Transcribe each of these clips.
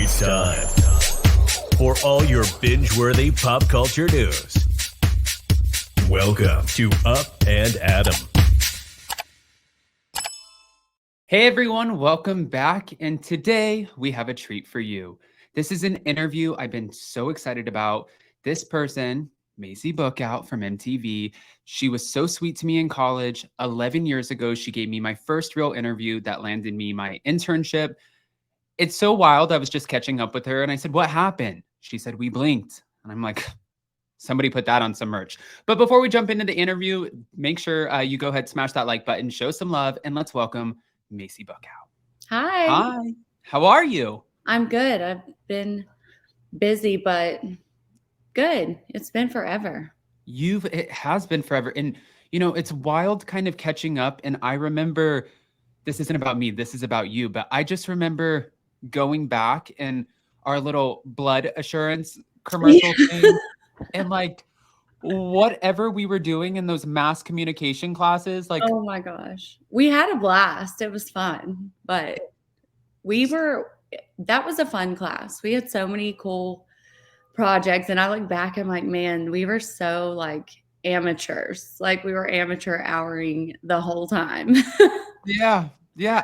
It's time for all your binge-worthy pop culture news. Welcome to Up and Adam. Hey everyone, welcome back. And today we have a treat for you. This is an interview I've been so excited about. This person, Maci Bookout from MTV, she was so sweet to me in college. 11 years ago, she gave me my first real interview that landed me my internship. It's so wild. I was just catching up with her and I said, "What happened?" She said, "We blinked." And I'm like, somebody put that on some merch. But before we jump into the interview, make sure you go ahead, smash that like button, show some love, and let's welcome Maci Bookout. Hi. Hi. How are you? I'm good. I've been busy, but good. It's been forever. It has been forever. And, it's wild kind of catching up. And I remember, this isn't about me, this is about you, but I just remember going back and our little blood assurance commercial thing and like whatever we were doing in those mass communication classes. Like, oh my gosh. We had a blast. It was fun, but that was a fun class. We had so many cool projects. And I look back, I'm like, man, we were so like amateurs. Like we were amateur houring the whole time. Yeah.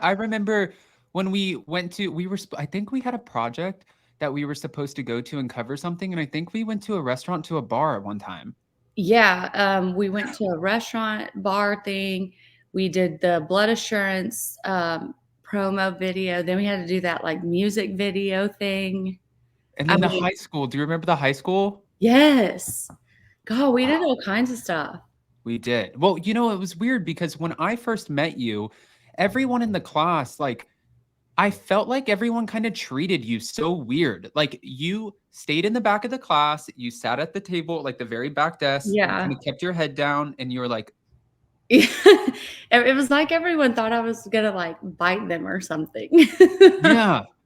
I remember when I think we had a project that we were supposed to go to and cover something. And I think we went to a restaurant to a bar at one time. Yeah. We went to a restaurant bar thing. We did the blood assurance promo video. Then we had to do that like music video thing. And then high school. Do you remember the high school? Yes. God, we did all kinds of stuff. We did. Well, it was weird because when I first met you, everyone in the class, like, I felt like everyone kind of treated you so weird. Like, you stayed in the back of the class, you sat at the table, like the very back desk, Yeah. kind of kept your head down, and you were like, it was like everyone thought I was gonna like bite them or something.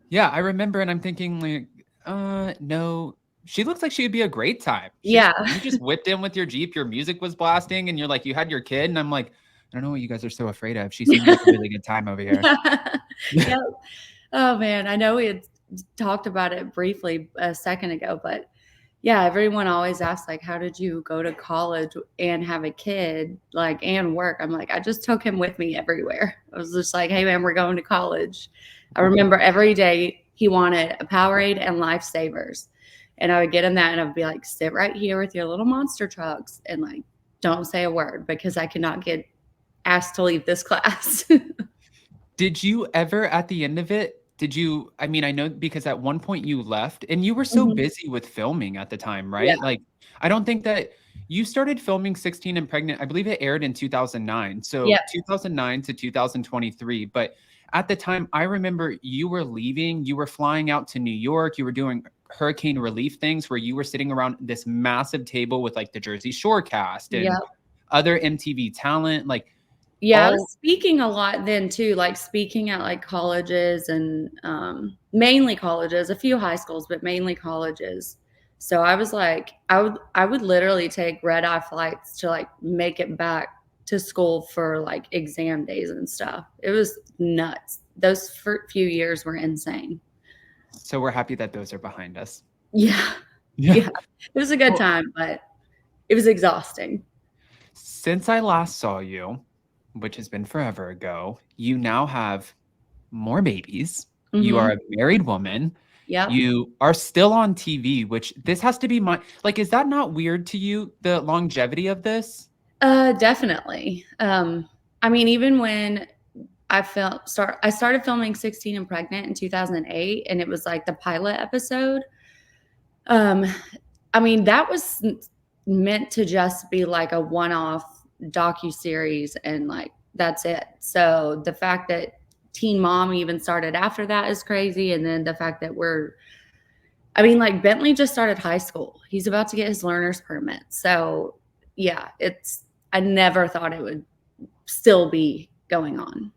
Yeah, I remember, and I'm thinking like, no, she looks like she'd be a great time. You just whipped in with your Jeep, your music was blasting, and you're like, you had your kid, and I'm like, I don't know what you guys are so afraid of. She seems like a really good time over here. Yep. Oh man, I know we had talked about it briefly a second ago, but yeah, everyone always asks like, how did you go to college and have a kid, like, and work? I'm like, I just took him with me everywhere. I was just like, hey man, we're going to college. I remember every day he wanted a Powerade and Lifesavers. And I would get him that and I'd be like, sit right here with your little monster trucks and like, don't say a word because I cannot get asked to leave this class. Did you ever at the end of it, I know because at one point you left and you were so busy with filming at the time, right? Yeah. Like, I don't think that you started filming 16 and Pregnant. I believe it aired in 2009. So 2009 to 2023. But at the time, I remember you were leaving, you were flying out to New York, you were doing hurricane relief things where you were sitting around this massive table with like the Jersey Shore cast and other MTV talent. Like, yeah, I was speaking a lot then too, like speaking at like colleges and mainly colleges, a few high schools, but mainly colleges. So I was like, I would literally take red-eye flights to like make it back to school for like exam days and stuff. It was nuts. Those few years were insane. So we're happy that those are behind us. Yeah. It was a good time, but it was exhausting. Since I last saw you, which has been forever ago, you now have more babies. You are a married woman. Yeah. You are still on TV, which this has to be is that not weird to you, the longevity of this? Definitely. I mean, even when I started filming 16 and Pregnant in 2008, and it was like the pilot episode. I mean, that was meant to just be like a one-off docuseries and like that's it. So the fact that Teen Mom even started after that is crazy. And then the fact that like Bentley just started high school. He's about to get his learner's permit. So yeah, I never thought it would still be going on.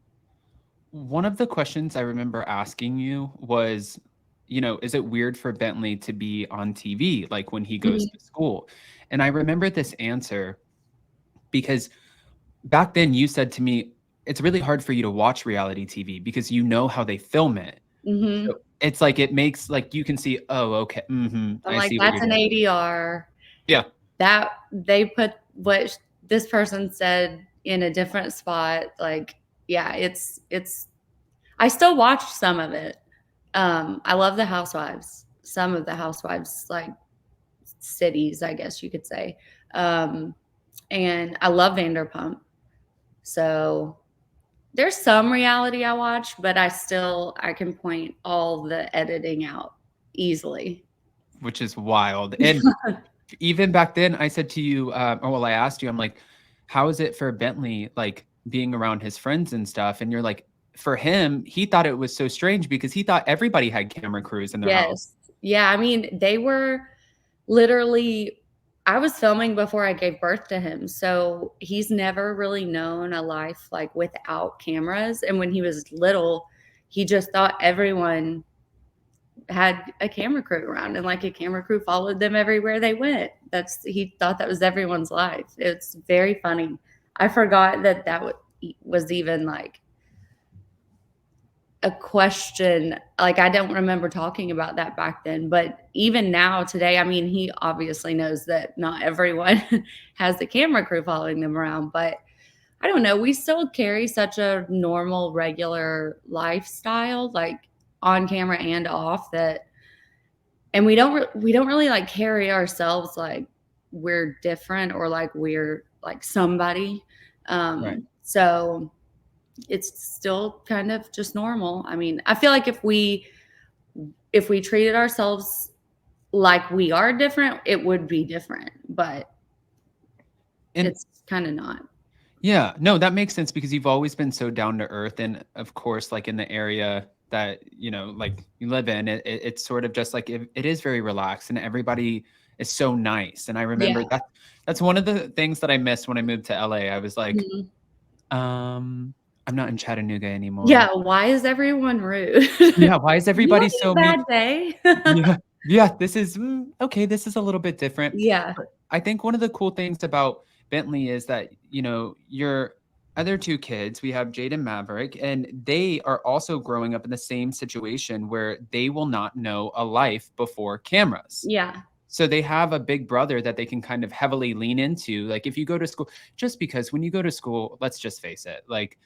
One of the questions I remember asking you was, is it weird for Bentley to be on TV, like when he goes to school? And I remember this answer because back then you said to me, it's really hard for you to watch reality TV because you know how they film it. Mm-hmm. So it's like, it makes like, you can see, oh, okay. I'm I like, see what that's you're an doing. ADR. Yeah. That they put what this person said in a different spot. Like, yeah, it's I still watch some of it. I love the Housewives. Some of the Housewives, like cities, I guess you could say. And I love Vanderpump. So there's some reality I watch, but I can point all the editing out easily. Which is wild. And even back then, I said to you, or well, I asked you, I'm like, how is it for Bentley, like being around his friends and stuff? And you're like, for him, he thought it was so strange because he thought everybody had camera crews in their house. Yes. Yeah, I mean, they were literally I was filming before I gave birth to him, so he's never really known a life, like, without cameras, and when he was little, he just thought everyone had a camera crew around, and, like, a camera crew followed them everywhere they went. He thought that was everyone's life. It's very funny. I forgot that was even, like, a question. Like, I don't remember talking about that back then, but even now today, I mean, he obviously knows that not everyone has the camera crew following them around, but I don't know, we still carry such a normal, regular lifestyle, like on camera and off, that and we don't really like carry ourselves like we're different or like we're like somebody. Right. So it's still kind of just normal. I mean, I feel like if we treated ourselves like we are different, it would be different, but And it's kind of not. yeah, no, that makes sense because you've always been so down to earth. And of course, like in the area that, like you live in, it's sort of just like, it is very relaxed and everybody is so nice. And I remember Yeah. that's one of the things that I missed when I moved to LA. I was like, Mhm. I'm not in Chattanooga anymore. Yeah, why is everyone rude? Yeah, why is You everybody having so a mean? bad day? Yeah, yeah, this is okay. This is a little bit different. Yeah. But I think one of the cool things about Bentley is that, your other two kids, we have Jade and Maverick, and they are also growing up in the same situation where they will not know a life before cameras. Yeah. So they have a big brother that they can kind of heavily lean into. Like if you go to school, just because when you go to school, let's just face it, like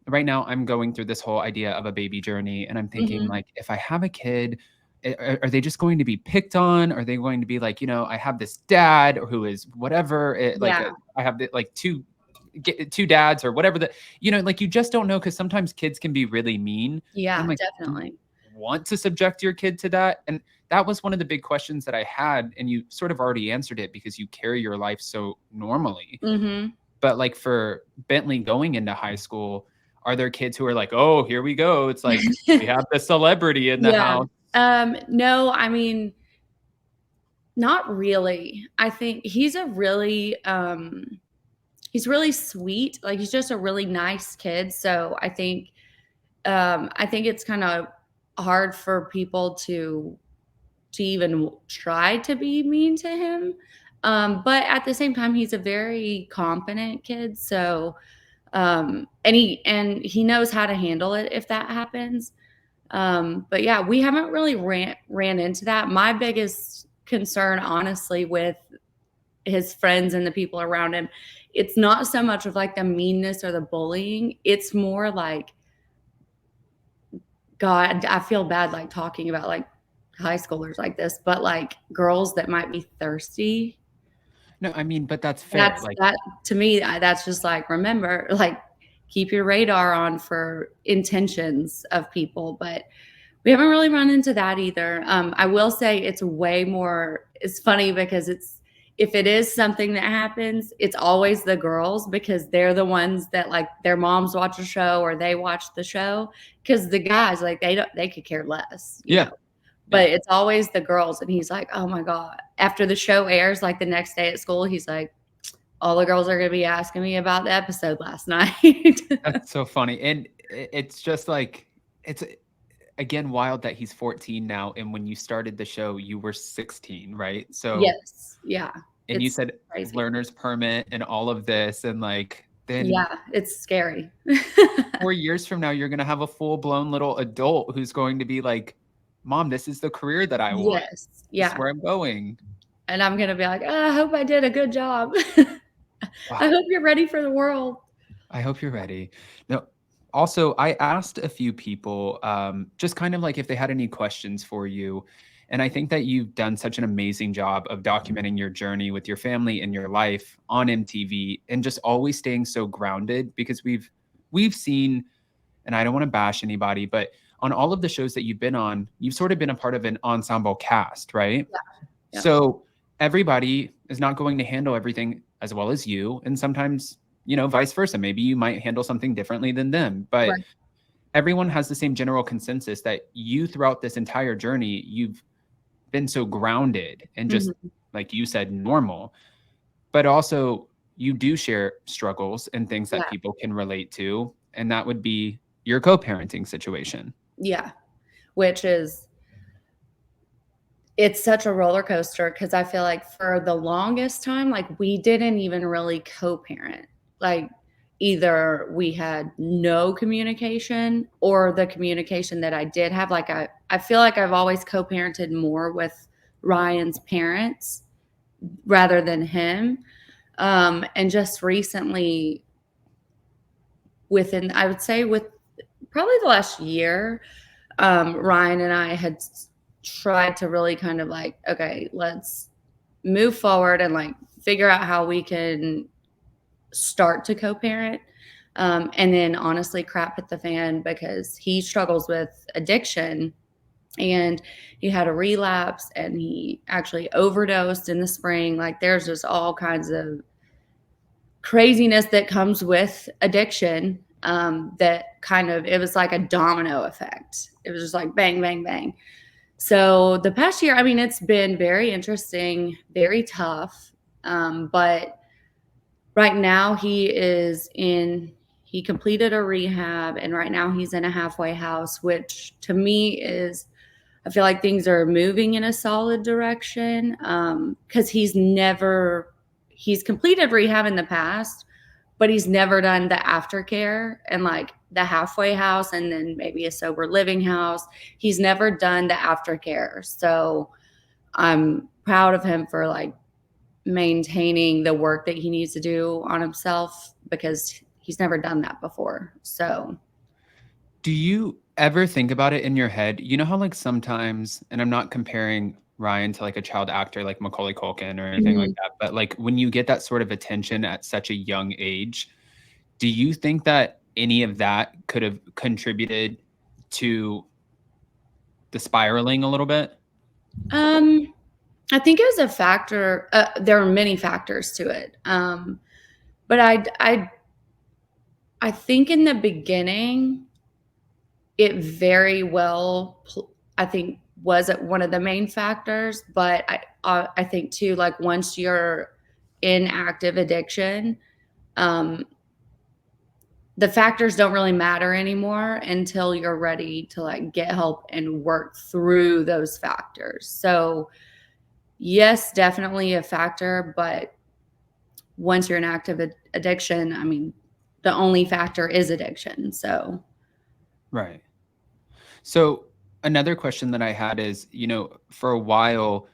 right now I'm going through this whole idea of a baby journey and I'm thinking Mhm. like, if I have a kid, are they just going to be picked on? Are they going to be like, I have this dad who is whatever, Yeah. I have like two dads or whatever that, like you just don't know. Cause sometimes kids can be really mean. And I'm Yeah, like, do you definitely. want to subject your kid to that? And that was one of the big questions that I had. And you sort of already answered it because you carry your life so normally. Mhm. But like for Bentley going into high school, are there kids who are like, "Oh, here we go. It's like we have the celebrity in the Yeah. house." No, I mean, not really. I think he's really sweet. Like, he's just a really nice kid, so I think it's kinda hard for people to even try to be mean to him. But at the same time, he's a very competent kid, so and he knows how to handle it if that happens. But yeah, we haven't really ran into that. My biggest concern, honestly, with his friends and the people around him, it's not so much of like the meanness or the bullying. It's more like, God, I feel bad like talking about like high schoolers like this, but like girls that might be thirsty. No, I mean, but that's fair. That's Like, that to me, that's just like, remember, like, keep your radar on for intentions of people. But we haven't really run into that either. I will say it's funny because if it is something that happens, it's always the girls because they're the ones that like their moms watch a show or they watch the show. Because the guys, like, they could care less. yeah, yeah. But it's always the girls. And he's like, oh my God. After the show airs, like the next day at school, he's like, all the girls are going to be asking me about the episode last night. That's so funny. And it's just like it's again wild that he's 14 now and when you started the show you were 16, right? So Yes. Yeah. and you It's said crazy. learner's permit and all of this and like then Yeah, it's scary. 4 years from now, you're going to have a full-blown little adult who's going to be like, Mom, this is the career that I want. Yes. This is Yeah. where I'm going. And I'm gonna be like, "Oh, I hope I did a good job. I Wow. hope you're ready for the world." I hope you're ready. No, also, I asked a few people just kind of like if they had any questions for you. And I think that you've done such an amazing job of documenting your journey with your family and your life on MTV and just always staying so grounded because we've seen, and I don't want to bash anybody, but on all of the shows that you've been on, you've sort of been a part of an ensemble cast, right? Yeah. So everybody is not going to handle everything as well as you. And sometimes, vice versa. Maybe you might handle something differently than them. But Right. everyone has the same general consensus that you, throughout this entire journey, you've been so grounded and just, Mhm. like you said, normal. But also, you do share struggles and things that Yeah. people can relate to. And that would be your co parenting situation. Yeah. Which is it's such a roller coaster because I feel like for the longest time, like, we didn't even really co-parent. Like, either we had no communication or the communication that I did have, like, I feel like I've always co-parented more with Ryan's parents rather than him. And just recently, I would say with probably the last year, Ryan and I had tried to really kind of like, okay, let's move forward and like figure out how we can start to co-parent. And then honestly, crap hit the fan because he struggles with addiction and he had a relapse and he actually overdosed in the spring. Like, there's just all kinds of craziness that comes with addiction, that kind of, it was like a domino effect. It was just like bang, bang, bang. So the past year, I mean, it's been very interesting, very tough. But right now he completed a rehab and right now he's in a halfway house, which to me is, I feel like things are moving in a solid direction. Cause he's completed rehab in the past, but he's never done the aftercare and like the halfway house and then maybe a sober living house. He's never done the aftercare. So I'm proud of him for like maintaining the work that he needs to do on himself because he's never done that before. So Do you ever think about it in your head? You know how like sometimes, and I'm not comparing Ryan to like a child actor like Macaulay Culkin or anything like mhm. that, but like when you get that sort of attention at such a young age, do you think that any of that could have contributed to the spiraling a little bit? um, I think it was a factor. There are many factors to it. But I think in the beginning, it very well, I think, was one of the main factors. But I think too, like once you're in active addiction, um, the factors don't really matter anymore until you're ready to like get help and work through those factors. So yes, definitely a factor, but once you're in active addiction, I mean, the only factor is addiction. So Right. So another question that I had is, for a while,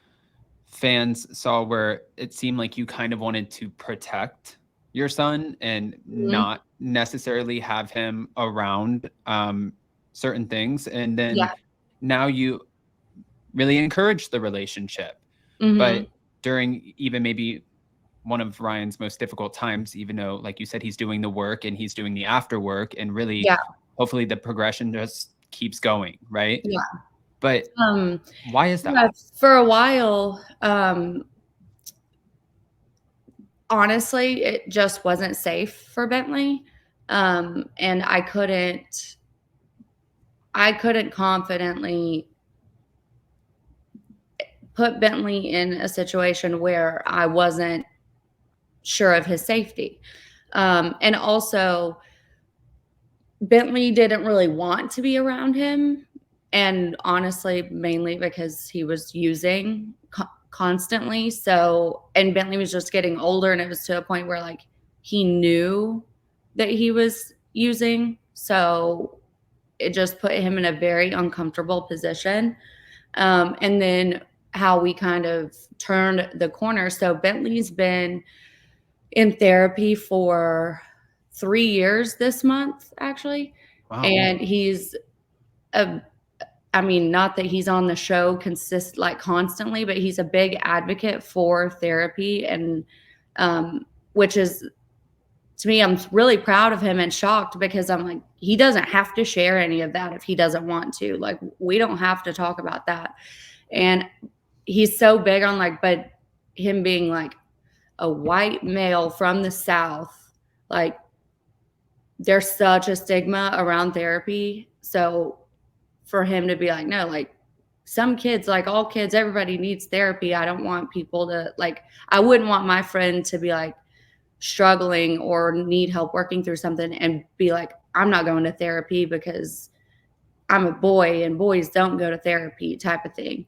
fans saw where it seemed like you kind of wanted to protect your son and mhm. not necessarily have him around certain things. And Yeah. then now you really encourage the relationship. But Mhm. during even maybe one of Ryan's most difficult times, even though, like you said, he's doing the work and he's doing the after work, and really, Yeah. hopefully, the progression just keeps going, right? Yeah. But Um, why is that? yeah, for a while, honestly, it just wasn't safe for Bentley. And I couldn't confidently put Bentley in a situation where I wasn't sure of his safety. And also, Bentley didn't really want to be around him. And honestly, mainly because he was using constantly. So, and Bentley was just getting older, and it was to a point where like he knew that he was using. So it just put him in a very uncomfortable position. And then how we kind of turned the corner. So Bentley's been in therapy for 3 years this month, actually. Wow. And he's I mean, not that he's on the show constantly, but he's a big advocate for therapy, and which is, to me, I'm really proud of him and shocked, because I'm like, he doesn't have to share any of that if he doesn't want to. Like, we don't have to talk about that. And he's so big on like, but him being like a white male from the South, like, there's such a stigma around therapy. So for him to be like, no, like, some kids, like all kids, everybody needs therapy. I don't want people to like, I wouldn't want my friend to be like struggling or need help working through something and be like, I'm not going to therapy because I'm a boy and boys don't go to therapy, type of thing.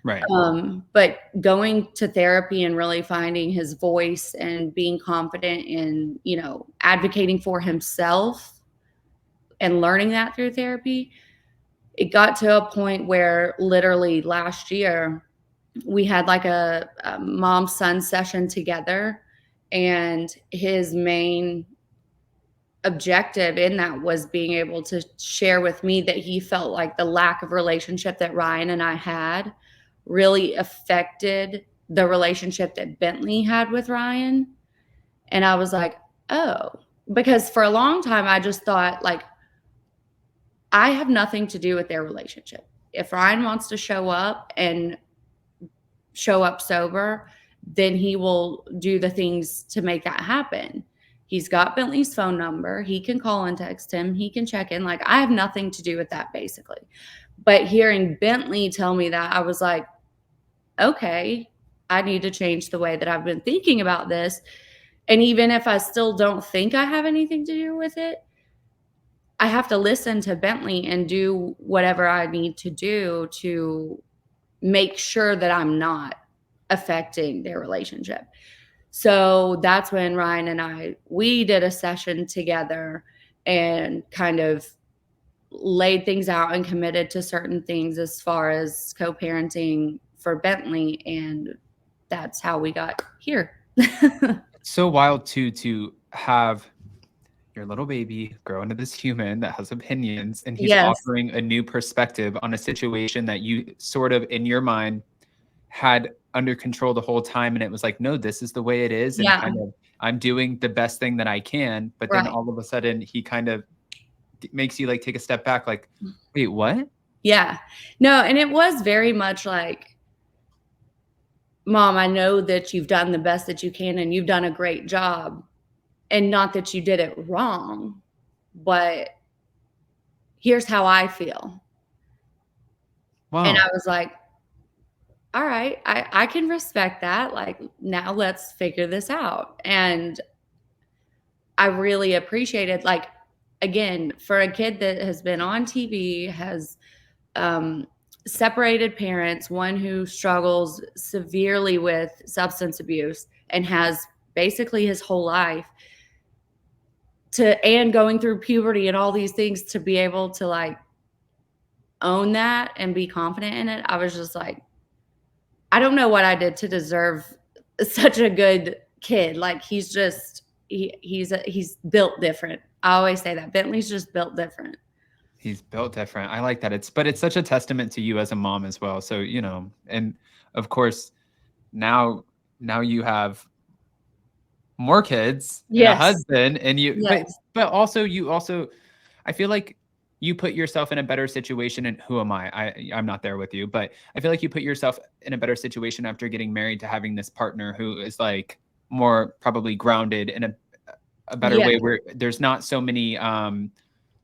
Right. But going to therapy and really finding his voice and being confident in, you know, advocating for himself and learning that through therapy, it got to a point where literally last year we had like a mom-son session together, and his main objective in that was being able to share with me that he felt like the lack of relationship that Ryan and I had really affected the relationship that Bentley had with Ryan. And I was like, oh, because for a long time I just thought like, I have nothing to do with their relationship. If Ryan wants to show up and show up sober, then he will do the things to make that happen. He's got Bentley's phone number. He can call and text him. He can check in. Like, I have nothing to do with that, basically. But hearing Bentley tell me that, I was like, okay, I need to change the way that I've been thinking about this. And even if I still don't think I have anything to do with it, I have to listen to Bentley and do whatever I need to do to make sure that I'm not affecting their relationship. So that's when Ryan and we did a session together and kind of laid things out and committed to certain things as far as co-parenting for Bentley. And that's how we got here. So wild to have your little baby grow into this human that has opinions, and he's offering a new perspective on a situation that you sort of in your mind had under control the whole time. And it was like, no, this is the way it is. And kind of, I'm doing the best thing that I can. But then all of a sudden he kind of makes you like take a step back, like, wait, what? Yeah, no. And it was very much like, Mom, I know that you've done the best that you can and you've done a great job. And not that you did it wrong, but here's how I feel. Wow. And I was like, all right, I can respect that. Like, now let's figure this out. And I really appreciated, like, again, for a kid that has been on TV, has separated parents, one who struggles severely with substance abuse and has basically his whole life, and going through puberty and all these things, to be able to like own that and be confident in it. I was just like, I don't know what I did to deserve such a good kid. Like, he's just, he's built different. I always say that Bentley's just built different. He's built different. I like that. But it's such a testament to you as a mom as well. So, you know, and of course now you have more kids and a husband, and you, but also I feel like you put yourself in a better situation. And who am I'm not there with you, but I feel like you put yourself in a better situation after getting married to having this partner who is like more probably grounded in a better way, where there's not so many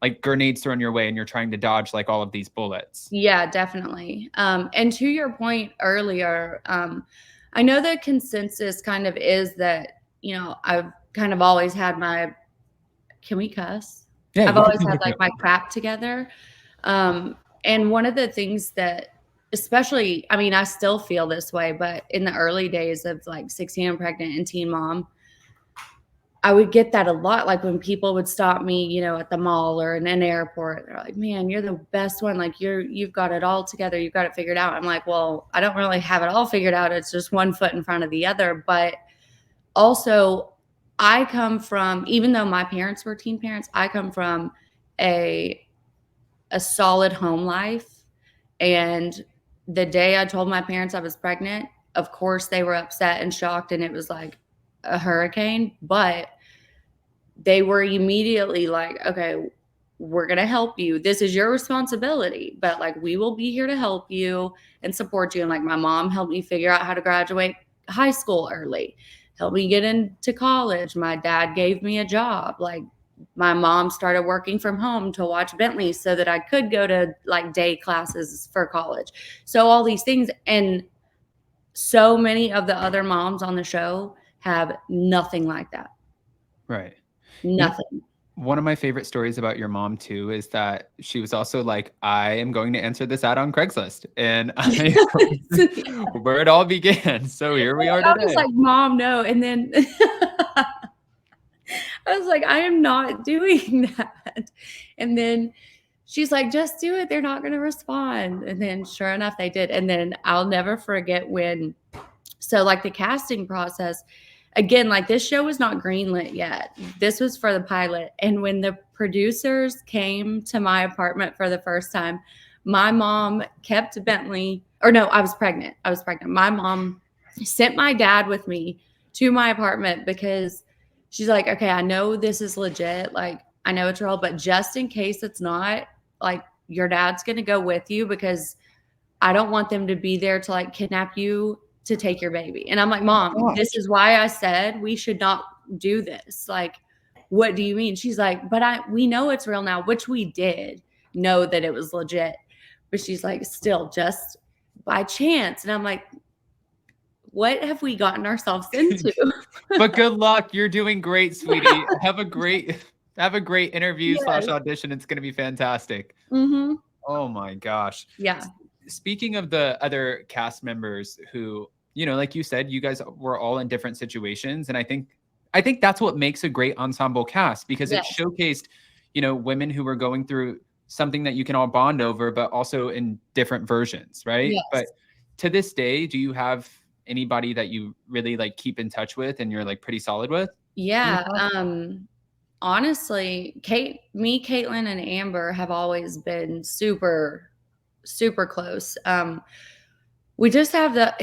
like grenades thrown your way and you're trying to dodge like all of these bullets. Yeah, definitely. And to your point earlier, I know the consensus kind of is that, you know, I've kind of always had can we cuss? Yeah, I've always had like my crap together. And one of the things that, especially, I mean, I still feel this way, but in the early days of like 16 and pregnant and teen mom, I would get that a lot. Like when people would stop me, you know, at the mall or in an airport, they're like, man, you're the best one. Like you've got it all together. You've got it figured out. I'm like, well, I don't really have it all figured out. It's just one foot in front of the other. But also I come from, even though my parents were teen parents, I come from a solid home life. And the day I told my parents I was pregnant, of course they were upset and shocked, and it was like a hurricane, but they were immediately like, okay, we're going to help you. This is your responsibility, but like, we will be here to help you and support you. And like, my mom helped me figure out how to graduate high school early, helped me get into college. My dad gave me a job. Like, my mom started working from home to watch Bentley so that I could go to like day classes for college. So all these things. And so many of the other moms on the show have nothing like that. Right. Nothing. One of my favorite stories about your mom too is that she was also like, I am going to answer this ad on Craigslist, and where it all began. So here we are today. I was like, Mom, no. And then I was like, I am not doing that. And then she's like, just do it. They're not going to respond. And then sure enough, they did. And then I'll never forget when, so like the casting process, again, like this show was not greenlit yet. This was for the pilot. And when the producers came to my apartment for the first time, my mom kept Bentley, or no, I was pregnant. My mom sent my dad with me to my apartment because she's like, okay, I know this is legit. Like, I know it's real, but just in case it's not, like, your dad's going to go with you because I don't want them to be there to like kidnap you to take your baby. And I'm like, Mom, this is why I said we should not do this. Like, what do you mean? She's like, but we know it's real now, which we did know that it was legit. But she's like, still just by chance. And I'm like, what have we gotten ourselves into? But good luck. You're doing great, sweetie. Have a great interview / audition. It's going to be fantastic. Mm-hmm. Oh my gosh. Yeah. Speaking of the other cast members who, you know, like you said, you guys were all in different situations. And I think that's what makes a great ensemble cast, because it showcased, you know, women who were going through something that you can all bond over, but also in different versions, right? Yes. But to this day, do you have anybody that you really like keep in touch with and you're like pretty solid with? Yeah. Honestly, Caitlin and Amber have always been super, super close. We just have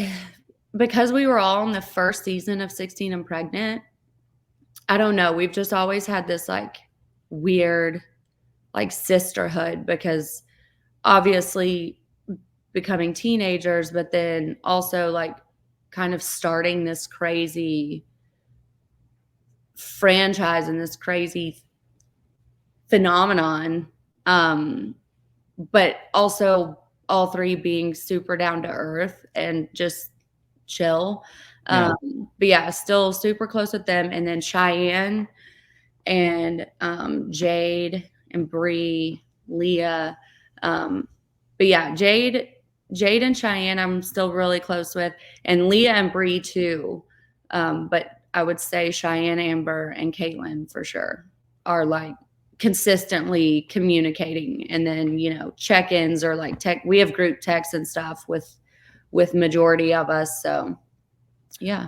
because we were all in the first season of 16 and Pregnant, I don't know. We've just always had this like weird like sisterhood, because obviously becoming teenagers, but then also like kind of starting this crazy franchise and this crazy phenomenon. But also all three being super down to earth and just chill. But yeah, still super close with them. And then Cheyenne and Jade and Bree, Leah. But yeah, Jade and Cheyenne I'm still really close with, and Leah and Bree too. But I would say Cheyenne, Amber, and Caitlin for sure are like consistently communicating, and then, you know, check-ins or like we have group texts and stuff with majority of us. So yeah.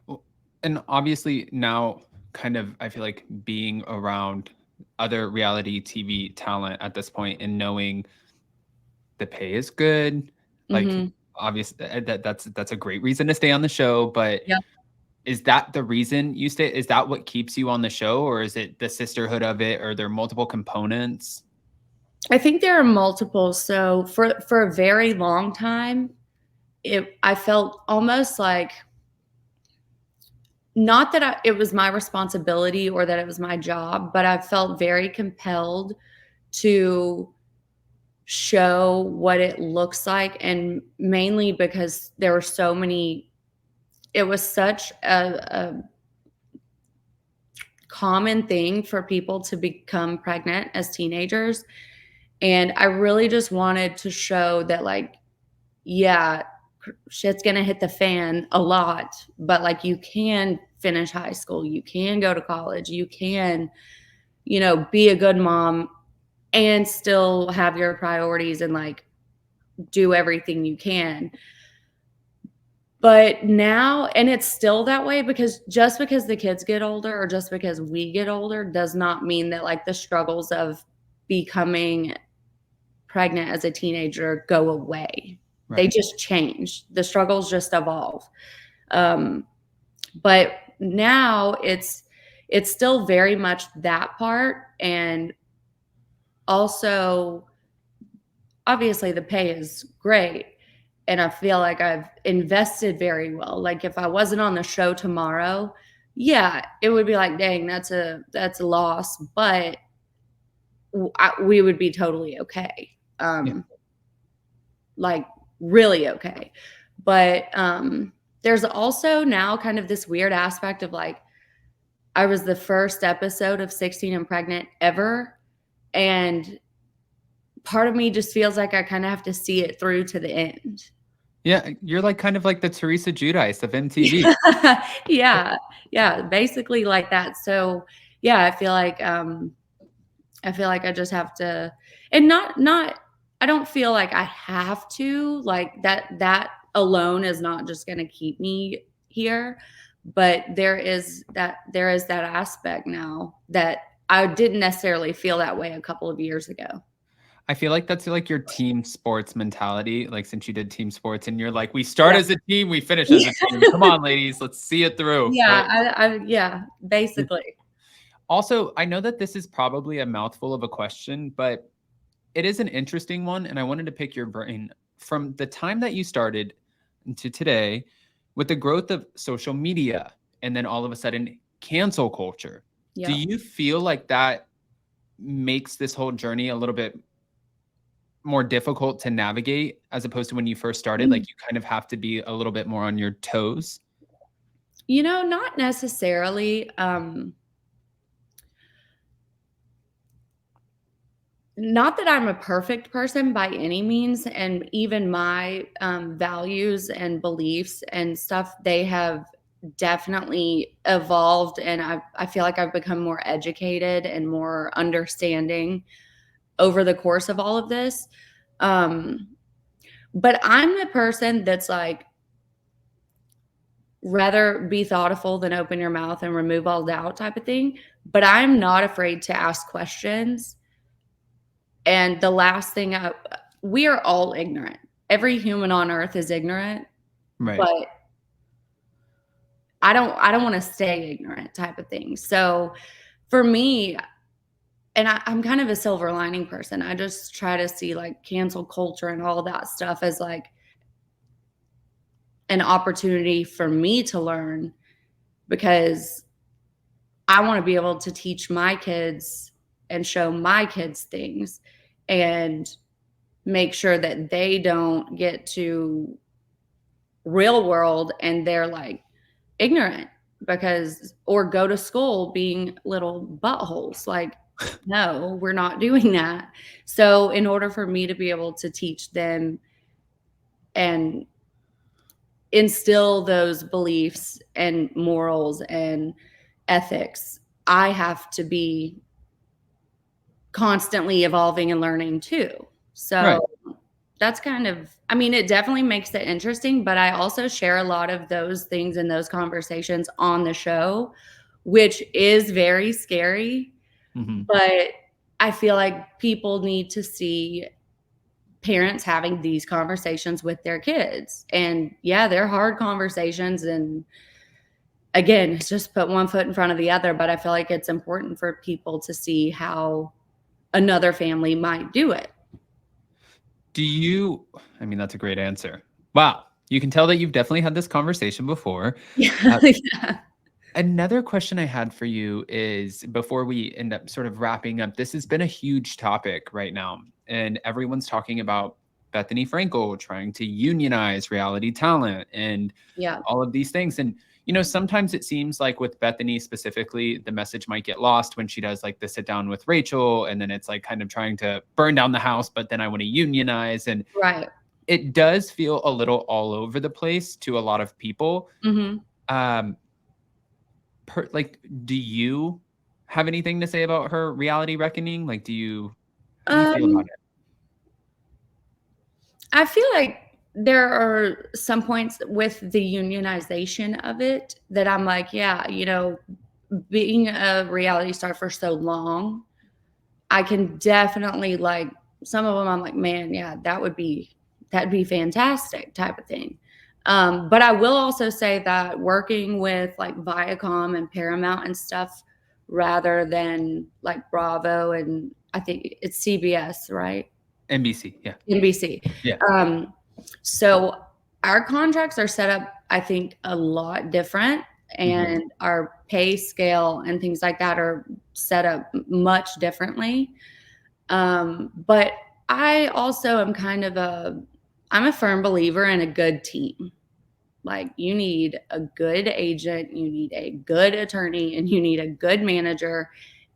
Well, and obviously now kind of, I feel like being around other reality TV talent at this point and knowing the pay is good, like obviously that's a great reason to stay on the show, but is that the reason you stay? Is that what keeps you on the show, or is it the sisterhood of it, or there are multiple components? I think there are multiple. So for a very long time, I felt almost like, not that it was my responsibility or that it was my job, but I felt very compelled to show what it looks like. And mainly because there were so many, it was such a common thing for people to become pregnant as teenagers. And I really just wanted to show that, like, yeah, shit's going to hit the fan a lot, but like you can finish high school. You can go to college. You can, be a good mom and still have your priorities and like do everything you can. But now, and it's still that way, because just because the kids get older or just because we get older does not mean that like the struggles of becoming pregnant as a teenager go away. Right. They just change. The struggles just evolve. But now it's still very much that part. And also, obviously the pay is great. And I feel like I've invested very well. Like if I wasn't on the show tomorrow, yeah, it would be like, dang, that's a loss, but we would be totally okay. Like really okay. But there's also now kind of this weird aspect of like, I was the first episode of 16 and Pregnant ever. And part of me just feels like I kind of have to see it through to the end. Yeah, you're like kind of like the Teresa Giudice of MTV. Yeah, basically like that. So yeah, I feel like I just have to, and not I don't feel like I have to, like that alone is not just going to keep me here, but there is that aspect now that I didn't necessarily feel that way a couple of years ago. I feel like that's like your team sports mentality. Like since you did team sports and you're like, we start as a team, we finish as a team. Come on, ladies, let's see it through. Yeah, yeah, basically. Also, I know that this is probably a mouthful of a question, but it is an interesting one. And I wanted to pick your brain from the time that you started to today with the growth of social media and then all of a sudden cancel culture. Yeah. Do you feel like that makes this whole journey a little bit more difficult to navigate as opposed to when you first started? Like you kind of have to be a little bit more on your toes? Not necessarily. Not that I'm a perfect person by any means. And even my values and beliefs and stuff, they have definitely evolved. And I feel like I've become more educated and more understanding over the course of all of this. But I'm the person that's like, rather be thoughtful than open your mouth and remove all doubt type of thing. But I'm not afraid to ask questions. And the last thing, we are all ignorant. Every human on earth is ignorant, Right. but I don't want to stay ignorant type of thing. So for me, and I'm kind of a silver lining person. I just try to see like cancel culture and all that stuff as like an opportunity for me to learn, because I want to be able to teach my kids and show my kids things and make sure that they don't get to real world and they're like ignorant or go to school being little buttholes. Like, no, we're not doing that. So in order for me to be able to teach them and instill those beliefs and morals and ethics, I have to be constantly evolving and learning too. So that's kind of, it definitely makes it interesting, but I also share a lot of those things in those conversations on the show, which is very scary. Mm-hmm. But I feel like people need to see parents having these conversations with their kids. And yeah, they're hard conversations. And again, it's just put one foot in front of the other. But I feel like it's important for people to see how another family might do it. That's a great answer. Wow. You can tell that you've definitely had this conversation before. Yeah. Another question I had for you is, before we end up sort of wrapping up, this has been a huge topic right now, and everyone's talking about Bethany Frankel trying to unionize reality talent and all of these things. And, sometimes it seems like with Bethany specifically, the message might get lost when she does like the sit down with Rachel. And then it's like kind of trying to burn down the house, but then I want to unionize. And it does feel a little all over the place to a lot of people. Mm-hmm. do you have anything to say about her reality reckoning? Like, how do you feel about it? I feel like there are some points with the unionization of it that I'm like, yeah, being a reality star for so long, I can definitely like some of them. I'm like, man, yeah, that'd be fantastic type of thing. But I will also say that working with like Viacom and Paramount and stuff, rather than like Bravo and I think it's CBS, right? NBC, yeah. NBC. Yeah. So our contracts are set up, I think, a lot different, and our pay scale and things like that are set up much differently. But I also am I'm a firm believer in a good team. Like you need a good agent, you need a good attorney, and you need a good manager.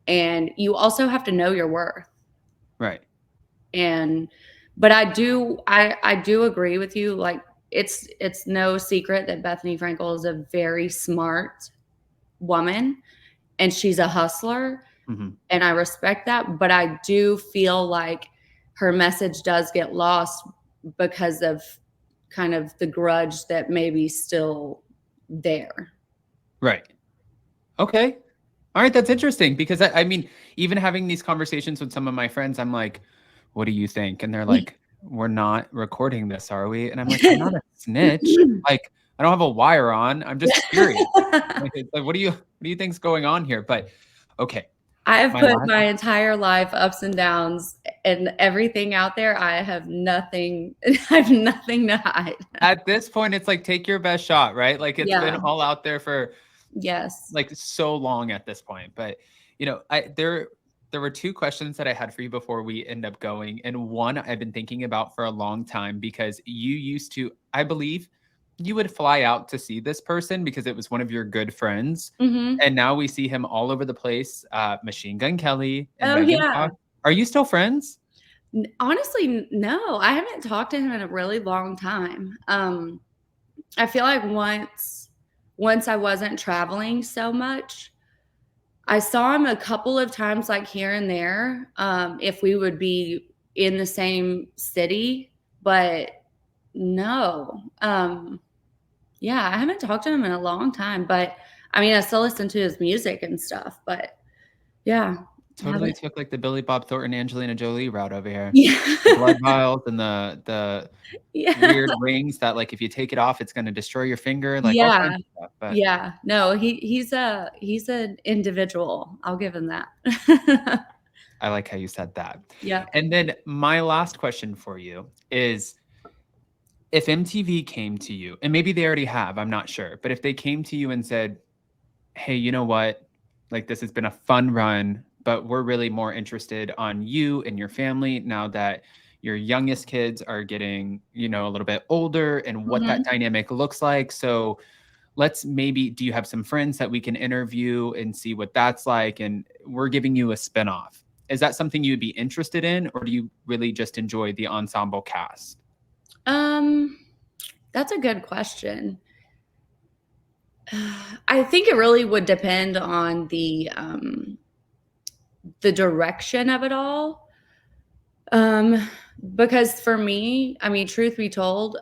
And you also have to know your worth. Right. But I do agree with you. Like it's no secret that Bethany Frankel is a very smart woman and she's a hustler. And I respect that. But I do feel like her message does get lost because of kind of the grudge that may be still there. Right. Okay. All right. That's interesting because I mean, even having these conversations with some of my friends, I'm like, what do you think? And they're like, we're not recording this, are we? And I'm like, I'm not a snitch. Like, I don't have a wire on. I'm just curious. Like, what do you think's going on here? But okay. I have put my entire life ups and downs and everything out there. I have nothing to hide. At this point, it's like, take your best shot, right? Like it's been all out there for like so long at this point. But there were two questions that I had for you before we end up going. And one I've been thinking about for a long time because you used to, I believe, you would fly out to see this person because it was one of your good friends. And now we see him all over the place. Machine Gun Kelly and Megan Fox. Are you still friends? Honestly, no. I haven't talked to him in a really long time. I feel like once I wasn't traveling so much, I saw him a couple of times, like here and there, if we would be in the same city, but no. Yeah, I haven't talked to him in a long time, but I mean, I still listen to his music and stuff, but yeah. Totally took like the Billy Bob Thornton, Angelina Jolie route over here. Yeah. The blood vials and the weird rings that like if you take it off, it's going to destroy your finger. Like all kinds of stuff. But yeah. No, he's an individual. I'll give him that. I like how you said that. Yeah. And then my last question for you is, if MTV came to you, and maybe they already have, I'm not sure, but if they came to you and said, hey, you know what? Like this has been a fun run, but we're really more interested on you and your family now that your youngest kids are getting, a little bit older and what that dynamic looks like. So do you have some friends that we can interview and see what that's like? And we're giving you a spinoff. Is that something you'd be interested in, or do you really just enjoy the ensemble cast? That's a good question. I think it really would depend on the direction of it all. Because for me, I mean, truth be told,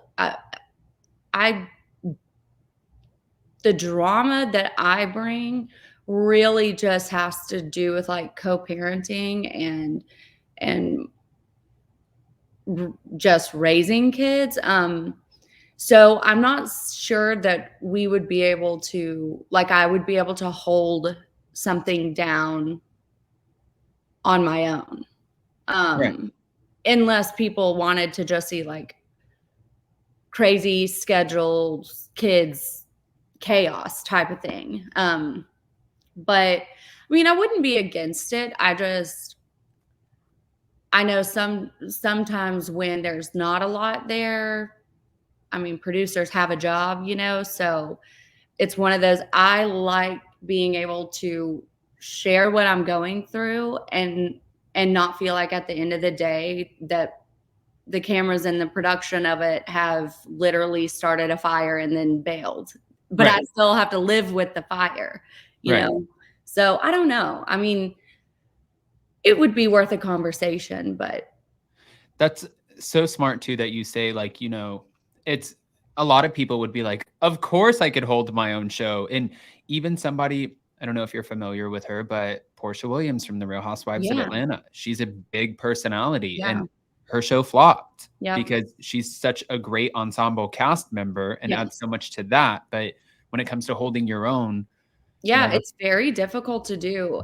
the drama that I bring really just has to do with like co-parenting and just raising kids. So I'm not sure that we would be able to, like, I would be able to hold something down on my own. Unless people wanted to just see like crazy schedules, kids, chaos type of thing. But I mean, I wouldn't be against it. I know sometimes when there's not a lot there, I mean, producers have a job, so it's one of those, I like being able to share what I'm going through and not feel like at the end of the day that the cameras and the production of it have literally started a fire and then bailed. But I still have to live with the fire, you Right. know? So I don't know. I mean, it would be worth a conversation, but That's so smart too that you say, like, it's a lot of people would be like, of course I could hold my own show. And even somebody, I don't know if you're familiar with her, but Portia Williams from the Real Housewives of yeah, Atlanta, she's a big personality yeah, and her show flopped yep, because she's such a great ensemble cast member and adds yes. so much to that. But when it comes to holding your own, Yeah, yeah, it's very difficult to do,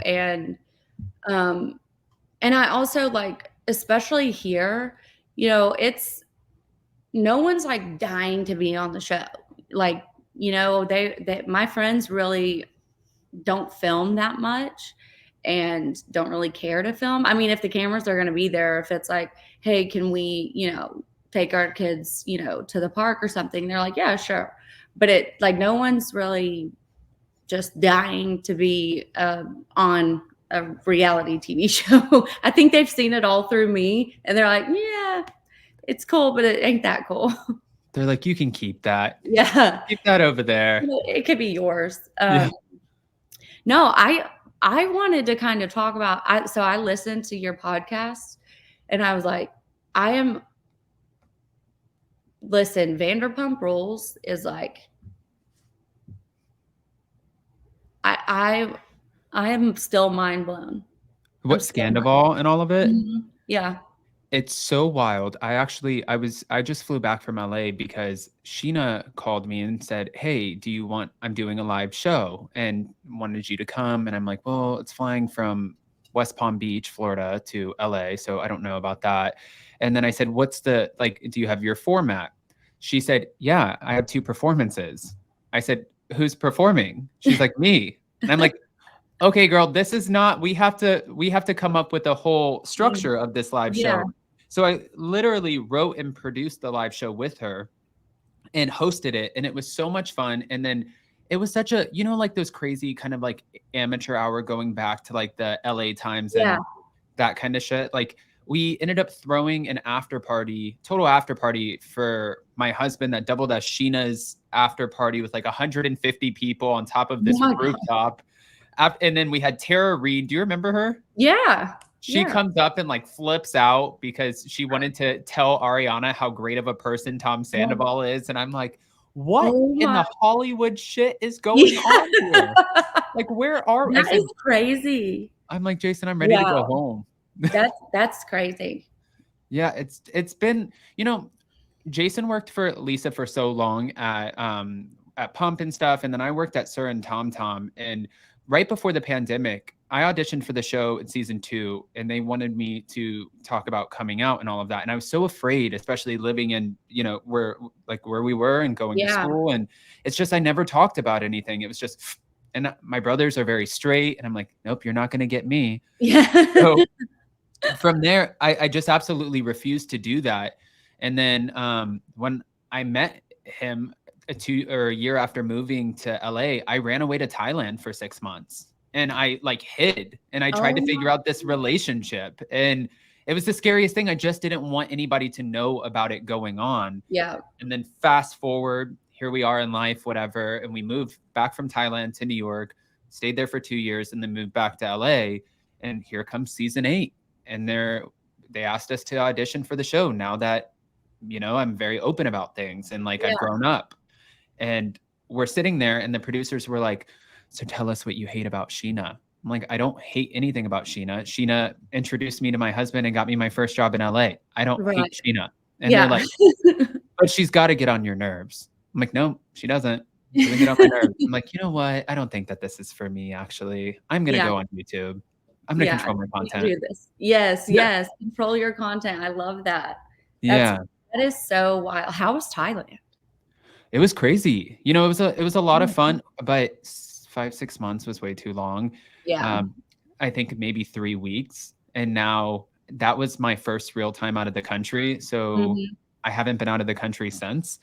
um, and I also, like, especially here, it's no one's, like, dying to be on the show. Like, they my friends really don't film that much and don't really care to film. I mean, if the cameras are gonna be there, if it's like, "Hey, can we, take our kids, to the park or something?" They're like, "Yeah, sure." But no one's really just dying to be, on a reality TV show. I think they've seen it all through me, and they're like, "Yeah, it's cool, but it ain't that cool." they're like, you can keep that. Yeah. Keep that over there. It could be yours. Yeah. No, I wanted to kind of talk about so I listened to your podcast and I was like, I am listen, Vanderpump Rules is like I I am still mind blown. I'm What still mind Scandival and all of it? Mhm. Yeah. It's so wild. I just flew back from LA because Sheena called me and said, "Hey, I'm doing a live show and wanted you to come." And I'm like, "Well, it's flying from West Palm Beach, Florida to LA, so I don't know about that." And then I said, do you have your format?" She said, "Yeah, I have two performances." I said, "Who's performing?" She's like, "Me." And I'm like, okay, girl, this is not, we have to come up with a whole Mm. structure of this live Yeah. show. So I literally wrote and produced the live show with her and hosted it. And it was so much fun. And then it was such a, like those crazy kind of like amateur hour going back to like the LA times Yeah. and that kind of shit. Like we ended up throwing an total after party for my husband that doubled as Sheena's after party with like 150 people on top of Oh this my god. rooftop. And then we had Tara Reid. Do you remember her? Yeah. She Yeah. comes up and like flips out because she wanted to tell Ariana how great of a person Tom Yeah. Sandoval is. And I'm like, what Oh in my the Hollywood shit is going Yeah. on here? Like, where are I That said, is crazy. I'm like, Jason, I'm ready to go Wow. home. That's crazy. Yeah, it's been, Jason worked for Lisa for so long at Pump and stuff, and then I worked at Sir and Tom Tom. And right before the pandemic, I auditioned for the show in season 2, and they wanted me to talk about coming out and all of that. And I was so afraid, especially living in where we were and going to Yeah. school. And it's just I never talked about anything. It was just, and my brothers are very straight, and I'm like, nope, you're not going to get me. Yeah. So from there, I just absolutely refused to do that. And then when I met him a year after moving to LA, I ran away to Thailand for 6 months and I like hid and I tried to Oh figure my out this relationship. And it was the scariest thing. I just didn't want anybody to know about it going on. Yeah. And then fast forward, here we are in life, whatever. And we moved back from Thailand to New York, stayed there for 2 years, and then moved back to LA. And here comes season 8. And they asked us to audition for the show now that, I'm very open about things and like I've Yeah. grown up. And we're sitting there and the producers were like, so tell us what you hate about Sheena. I'm like, I don't hate anything about Sheena. Sheena introduced me to my husband and got me my first job in LA. I don't hate Right. Sheena. And they're Yeah. like, but she's got to get on your nerves. I'm like, no, she doesn't. She doesn't get on my nerves. I'm like, you know what? I don't think that this is for me, actually. I'm going to Yeah. go on YouTube. I'm going to Yeah. control my You content. do this. Yes. Yeah. Yes. Control your content. I love that. Yeah. That is so wild. How was Thailand? It was crazy. It was a lot of Mhm. fun, but 5-6 months was way too long. Yeah. I think maybe 3 weeks. And now that was my first real time out of the country. So Mhm. I haven't been out of the country since.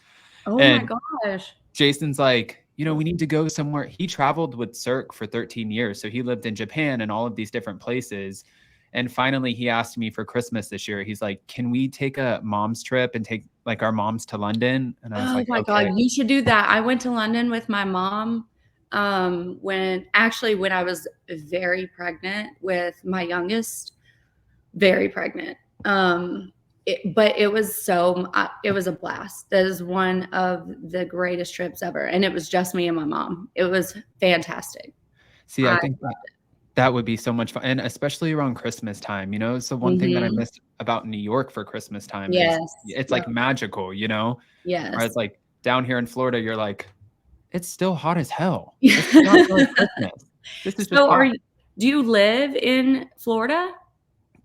Oh my And gosh. Jason's like, we need to go somewhere. He traveled with Cirque for 13 years. So he lived in Japan and all of these different places. And finally, he asked me for Christmas this year. He's like, can we take a mom's trip and take like our moms to London? And I was Oh like, my okay. god, you should do that. I went to London with my mom, when I was very pregnant with my youngest, very pregnant. But it was it was a blast. That is one of the greatest trips ever. And it was just me and my mom. It was fantastic. See, I think that would be so much fun. And especially around Christmas time, you know, it's the one thing that I miss about New York for Christmas time is it's like magical, you know? Yes. Whereas like down here in Florida, you're like, it's still hot as hell. It's not really Christmas. This is So just do you live in Florida?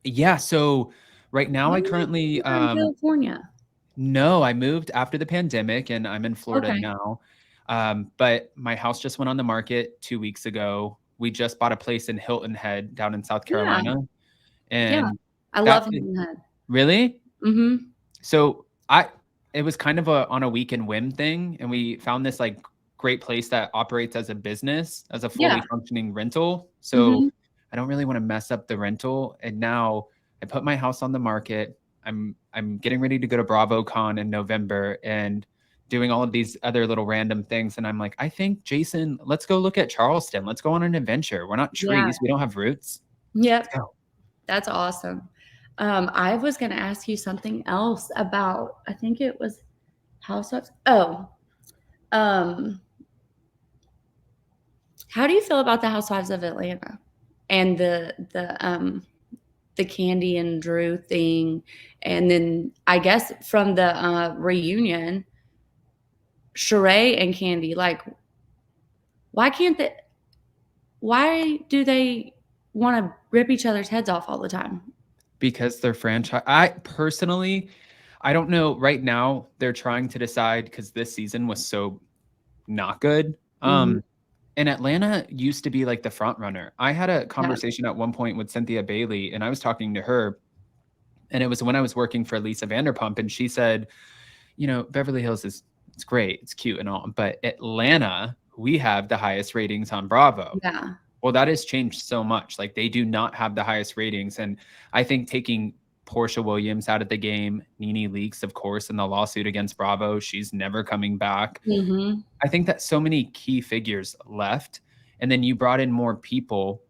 Yeah. So right now I currently in California. No, I moved after the pandemic and I'm in Florida Okay. now. But my house just went on the market 2 weeks ago. We just bought a place in Hilton Head down in South Carolina. And I love Hilton Head. Really? Mm-hmm. So it was kind of on a weekend whim thing. And we found this like great place that operates as a business, as a fully functioning rental. So I don't really want to mess up the rental. And now I put my house on the market. I'm getting ready to go to BravoCon in November and doing all of these other little random things. And I'm like, I think, Jason, let's go look at Charleston. Let's go on an adventure. We're not trees. We don't have roots. Yep. That's awesome. I was going to ask you something else about, I think it was Housewives. Oh, how do you feel about the Housewives of Atlanta and the Candy and Drew thing? And then I guess from the reunion, Sheree and Candy, like, why do they want to rip each other's heads off all the time? Because they're franchise. I don't know. Right now, they're trying to decide because this season was so not good. And Atlanta used to be like the front runner. I had a conversation at one point with Cynthia Bailey, and I was talking to her, and it was when I was working for Lisa Vanderpump, and she said, you know, Beverly Hills it's great, it's cute and all, but Atlanta, we have the highest ratings on Bravo. Yeah. Well, that has changed so much. Like they do not have the highest ratings, and I think taking Portia Williams out of the game, Nene Leakes, of course, in the lawsuit against Bravo, she's never coming back. I think that so many key figures left, and then you brought in more people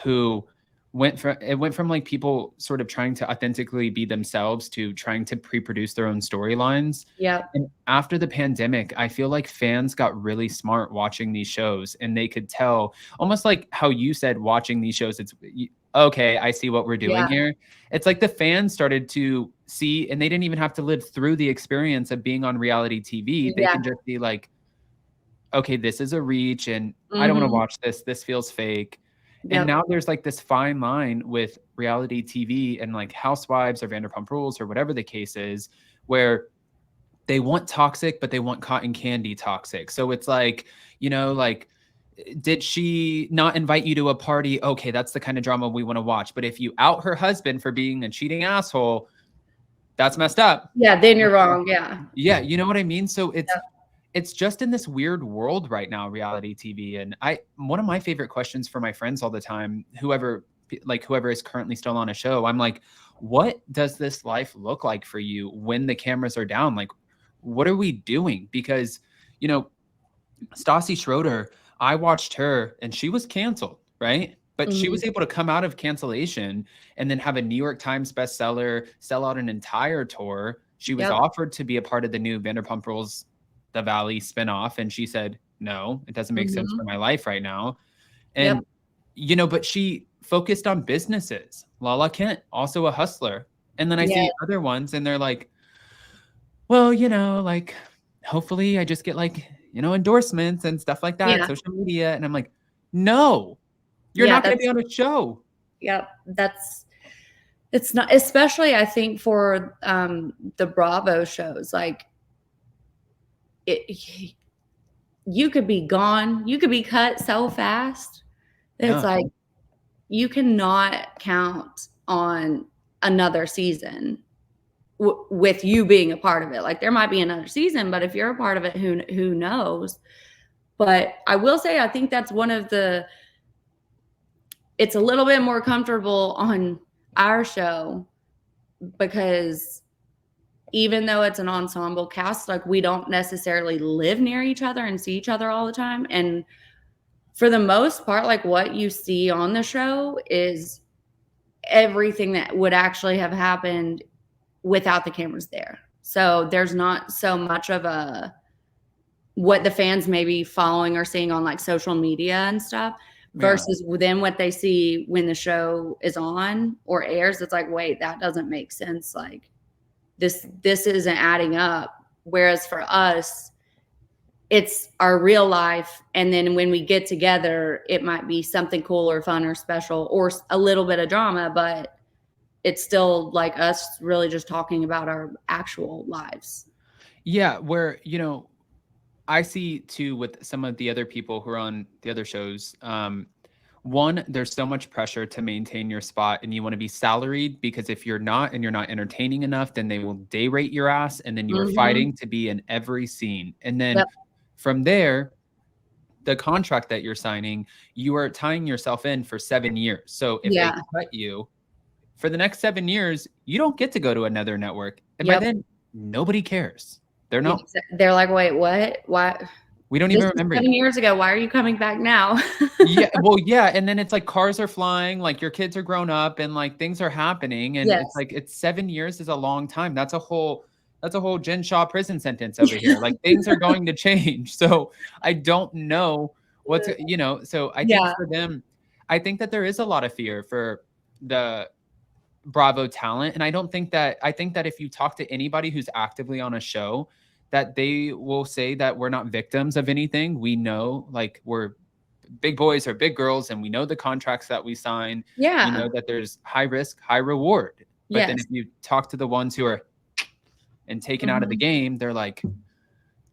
who went from like people sort of trying to authentically be themselves to trying to pre-produce their own storylines. Yeah. And after the pandemic, I feel like fans got really smart watching these shows, and they could tell, almost like how you said watching these shows, it's okay, I see what we're doing here. It's like the fans started to see, and they didn't even have to live through the experience of being on reality TV. They can just be like, okay, this is a reach, and I don't want to watch this. This feels fake. And now there's like this fine line with reality TV and like Housewives or Vanderpump Rules or whatever the case is, where they want toxic, but they want cotton candy toxic. So it's like, you know, like, did she not invite you to a party? Okay, that's the kind of drama we want to watch. But if you out her husband for being a cheating asshole, that's messed up. Yeah, then you're wrong. Yeah. Yeah, you know what I mean? So it's just in this weird world right now, reality TV. And one of my favorite questions for my friends all the time, whoever is currently still on a show, I'm like, what does this life look like for you when the cameras are down? Like, what are we doing? Because, you know, Stassi Schroeder, I watched her and she was canceled, right? But she was able to come out of cancellation and then have a New York Times bestseller, sell out an entire tour. She was offered to be a part of the new Vanderpump Rules, The Valley spinoff. And she said, no, it doesn't make sense for my life right now. And, you know, but she focused on businesses. Lala Kent, also a hustler. And then I see other ones and they're like, well, you know, like, hopefully I just get like, you know, endorsements and stuff like that, social media. And I'm like, no, you're not going to be on a show. Yep. It's not, especially I think for the Bravo shows, like you could be gone. You could be cut so fast. It's like, you cannot count on another season with you being a part of it. Like there might be another season, but if you're a part of it, who knows? But I will say, I think that's it's a little bit more comfortable on our show because even though it's an ensemble cast, like we don't necessarily live near each other and see each other all the time. And for the most part, like what you see on the show is everything that would actually have happened without the cameras there. So there's not so much of a what the fans may be following or seeing on like social media and stuff versus then what they see when the show is on or airs. It's like, wait, that doesn't make sense. Like this isn't adding up. Whereas for us, it's our real life. And then when we get together, it might be something cool or fun or special or a little bit of drama, but it's still like us really just talking about our actual lives. Yeah, where, I see too with some of the other people who are on the other shows. One, there's so much pressure to maintain your spot and you want to be salaried because if you're not and you're not entertaining enough, then they will day rate your ass and then you are fighting to be in every scene. And then from there, the contract that you're signing, you are tying yourself in for 7 years. So if they cut you for the next 7 years, you don't get to go to another network. And by then, nobody cares. They're not. They're like, wait, what? Why? We don't even remember. 7 years ago. Why are you coming back now? And then it's like cars are flying, like your kids are grown up and like things are happening. And it's like, it's 7 years is a long time. That's a whole Jen Shaw prison sentence over here. Like things are going to change. So I don't know what's, so I think for them, I think that there is a lot of fear for the Bravo talent. And I think that if you talk to anybody who's actively on a show, that they will say that we're not victims of anything. We know, like, we're big boys or big girls, and we know the contracts that we sign. Yeah. We know that there's high risk, high reward. But then if you talk to the ones who are taken out of the game, they're like,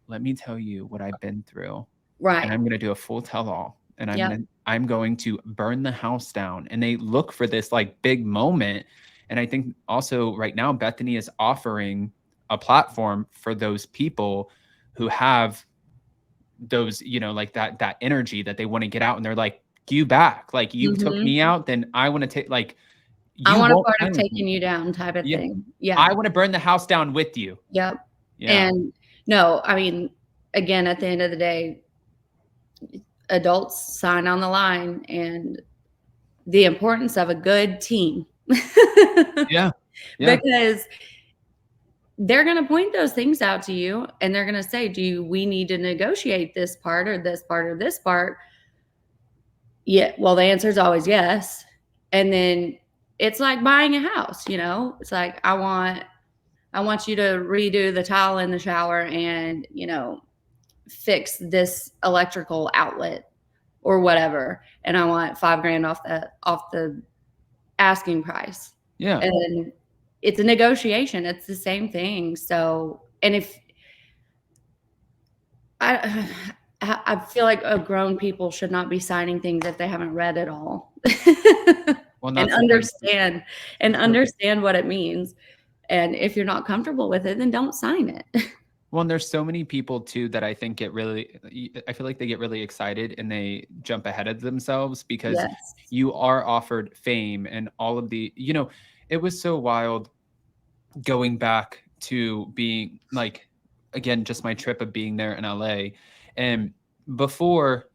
let me tell you what I've been through. Right. And I'm going to do a full tell-all. And I'm going to burn the house down. And they look for this like big moment. And I think also right now, Bethany is offering a platform for those people who have those, like that energy that they want to get out. And they're like, you back, like you took me out, then I want to take, like, I want a part of taking you down type of thing. Yeah. I want to burn the house down with you. Yep. Yeah. And no, I mean, again, at the end of the day, adults sign on the line and the importance of a good team. Because they're going to point those things out to you and they're going to say, we need to negotiate this part or this part or this part? Yeah. Well, the answer is always yes. And then it's like buying a house, it's like, I want you to redo the tile in the shower and, fix this electrical outlet or whatever. And I want $5,000 off the asking price. Yeah. And it's a negotiation. It's the same thing. So, and if I feel like grown people should not be signing things if they haven't read it all. And understand what it means. And if you're not comfortable with it, then don't sign it. Well, and there's so many people too that I think I feel like they get really excited and they jump ahead of themselves because you are offered fame and all of the, it was so wild going back to being like, again, just my trip of being there in LA. And before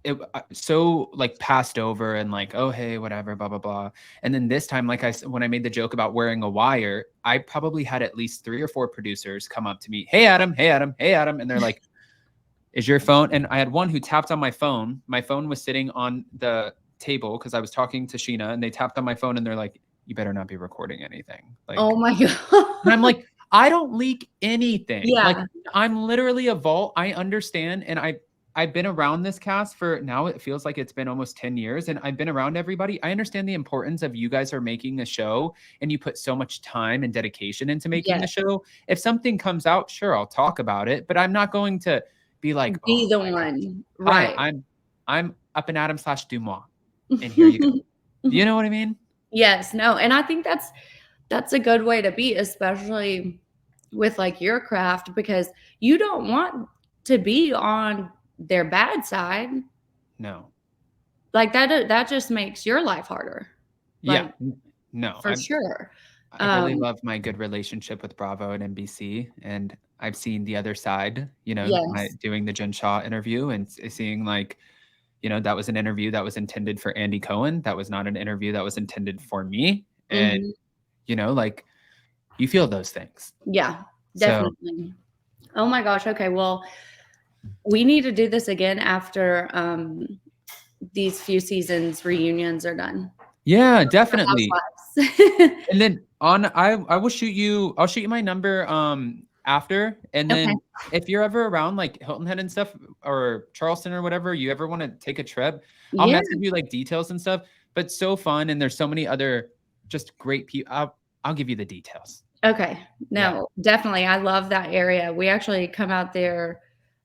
it so like passed over and like, oh, hey, whatever, blah, blah, blah. And then this time, like when I made the joke about wearing a wire, I probably had at least 3 or 4 producers come up to me. Hey, Adam, hey, Adam, hey, Adam. And they're like, is your phone? And I had one who tapped on my phone. My phone was sitting on the table because I was talking to Sheena and they tapped on my phone and they're like, you better not be recording anything. Like, oh my God. And I'm like, I don't leak anything. Yeah. Like I'm literally a vault. I understand. And I've been around this cast for now, it feels like it's been almost 10 years and I've been around everybody. I understand the importance of you guys are making a show and you put so much time and dedication into making the show. If something comes out, sure, I'll talk about it, but I'm not going to be like, be the one. Right. I'm up and Adam /Dumois and here you go. You know what I mean? Yes, no. And I think that's a good way to be, especially with like your craft, because you don't want to be on their bad side. No. Like that just makes your life harder. Like, no. For sure. I really love my good relationship with Bravo and NBC. And I've seen the other side, doing the Jen Shaw interview and seeing like, you know, that was an interview that was intended for Andy Cohen. That was not an interview that was intended for me. And, Mhm. you know, like you feel those things. Yeah, So definitely. Oh my gosh. Okay. Well, we need to do this again after these few seasons reunions are done. yeah, For definitely. Housewives. And then I'll shoot you my number after. And Okay. then if you're ever around like Hilton Head and stuff or Charleston or whatever, you ever want to take a trip, I'll Yeah. message you like details and stuff. But so fun, and there's so many other just great people. I'll give you the details. Okay. Yeah. No, definitely. I love that area. We actually come out there,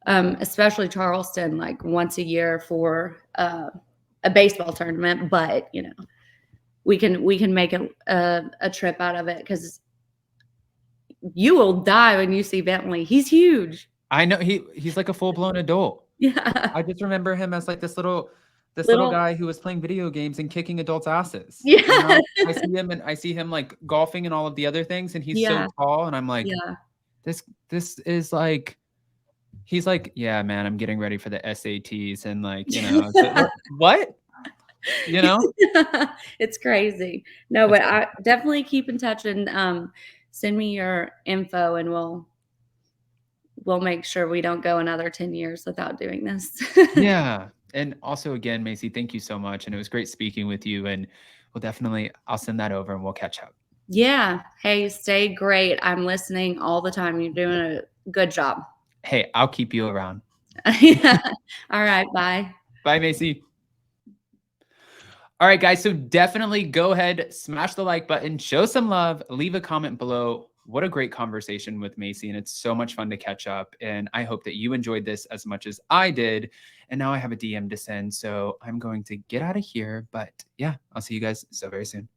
especially Charleston, like once a year for a baseball tournament. But you know, we can make a trip out of it because you will die when you see Bentley. He's huge. I know he's like a full-blown adult. Yeah. I just remember him as like this little Little. guy who was playing video games and kicking adults' asses. Yeah. You know? I see him like golfing and all of the other things, and he's Yeah. so tall, and I'm like, Yeah. this is like, he's like, yeah, man, I'm getting ready for the SATs, and like, you know, what? You know? It's crazy. No, but I definitely keep in touch and send me your info and we'll make sure we don't go another 10 years without doing this. Yeah. And also again, Maci, thank you so much. And it was great speaking with you. And I'll send that over and we'll catch up. Yeah. Hey, stay great. I'm listening all the time. You're doing a good job. Hey, I'll keep you around. Yeah. All right. Bye. Bye, Maci. All right, guys. So definitely go ahead, smash the like button, show some love, leave a comment below. What a great conversation with Maci. And it's so much fun to catch up. And I hope that you enjoyed this as much as I did. And now I have a DM to send. So I'm going to get out of here. But yeah, I'll see you guys so very soon.